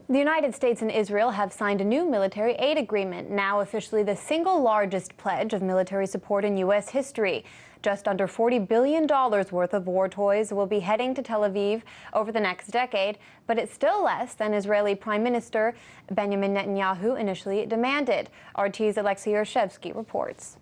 The United States and Israel have signed a new military aid agreement, now officially the single largest pledge of military support in U.S. history. Just under $40 billion worth of war toys will be heading to Tel Aviv over the next decade, but it's still less than Israeli Prime Minister Benjamin Netanyahu initially demanded. RT's Alexei Yershevsky reports.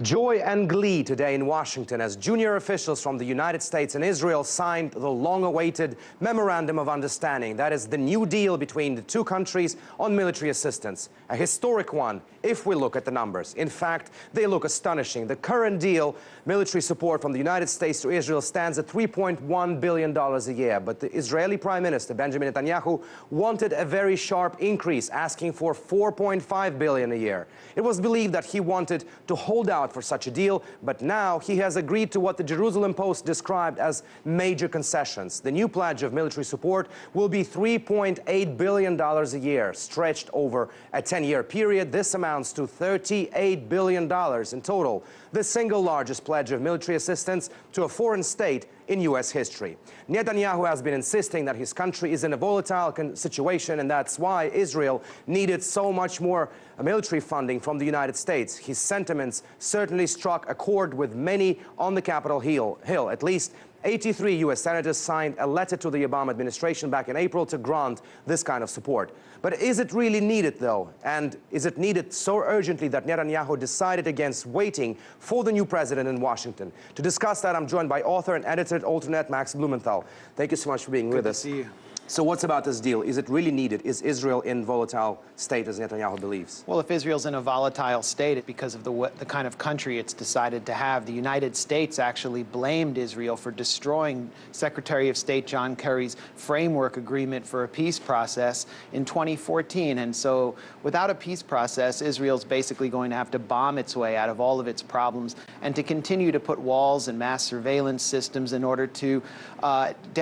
Joy and glee today in Washington as junior officials from the United States and Israel signed the long-awaited Memorandum of Understanding. That is the new deal between the two countries on military assistance. A historic one, if we look at the numbers. In fact, they look astonishing. The current deal, military support from the United States to Israel, stands at $3.1 billion a year. But the Israeli Prime Minister, Benjamin Netanyahu, wanted a very sharp increase, asking for $4.5 billion a year. It was believed that he wanted to hold out for such a deal, but now he has agreed to what the Jerusalem Post described as major concessions. The new pledge of military support will be $3.8 billion a year, stretched over a 10-year period. This amounts to $38 billion in total, the single largest pledge of military assistance to a foreign state in U.S. history. Netanyahu has been insisting that his country is in a volatile situation, and that's why Israel needed so much more military funding from the United States. His sentiments certainly struck a chord with many on the Capitol Hill. At least 83 U.S. senators signed a letter to the Obama administration back in April to grant this kind of support. But is it really needed, though? And is it needed so urgently that Netanyahu decided against waiting for the new president in Washington? To discuss that, I'm joined by author and editor at Alternate, Max Blumenthal. Thank you so much for being with us. Good to see you. So what's about this deal? Is it really needed? Is Israel in volatile state, as Netanyahu believes? Well, if Israel's in a volatile state, it's because of the kind of country it's decided to have. The United States actually blamed Israel for destroying Secretary of State John Kerry's framework agreement for a peace process in 2014. And so without a peace process, Israel's basically going to have to bomb its way out of all of its problems and to continue to put walls and mass surveillance systems in order to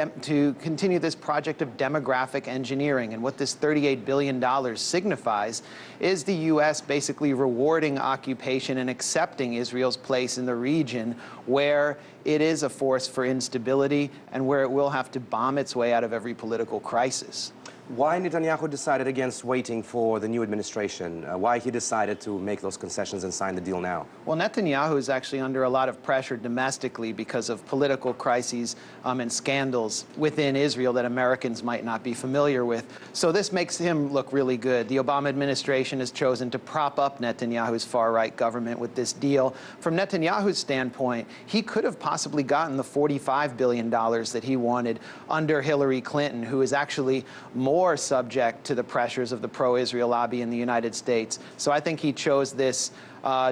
continue this project of demographic engineering. And what this $38 billion signifies is the U.S. basically rewarding occupation and accepting Israel's place in the region where it is a force for instability and where it will have to bomb its way out of every political crisis. Why Netanyahu decided against waiting for the new administration? Why he decided to make those concessions and sign the deal now? Well, Netanyahu is actually under a lot of pressure domestically because of political crises and scandals within Israel that Americans might not be familiar with. So this makes him look really good. The Obama administration has chosen to prop up Netanyahu's far-right government with this deal. From Netanyahu's standpoint, he could have possibly gotten the $45 billion that he wanted under Hillary Clinton, who is actually more subject to the pressures of the pro-Israel lobby in the United States. So I think he chose this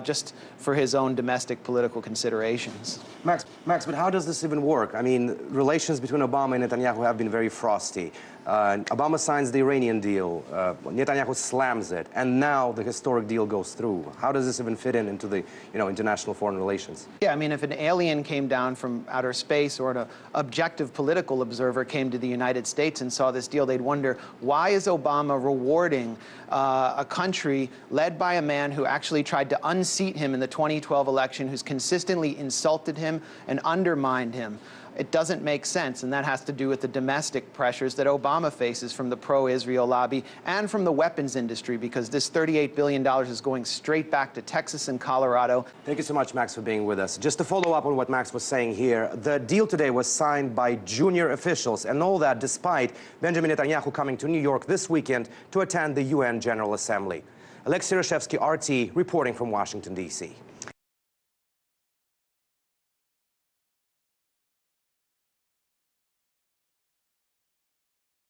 just for his own domestic political considerations. Max, but how does this even work? I mean, relations between Obama and Netanyahu have been very frosty. Obama signs the Iranian deal, Netanyahu slams it, and now the historic deal goes through. How does this even fit into the, international foreign relations? Yeah, I mean, if an alien came down from outer space or an objective political observer came to the United States and saw this deal, they'd wonder, why is Obama rewarding a country led by a man who actually tried to unseat him in the 2012 election, who's consistently insulted him and undermined him? It doesn't make sense, and that has to do with the domestic pressures that Obama faces from the pro-Israel lobby and from the weapons industry, because this $38 billion is going straight back to Texas and Colorado. Thank you so much, Max, for being with us. Just to follow up on what Max was saying here, the deal today was signed by junior officials, and all that despite Benjamin Netanyahu coming to New York this weekend to attend the UN General Assembly. Alexei Yershevsky, RT, reporting from Washington, D.C.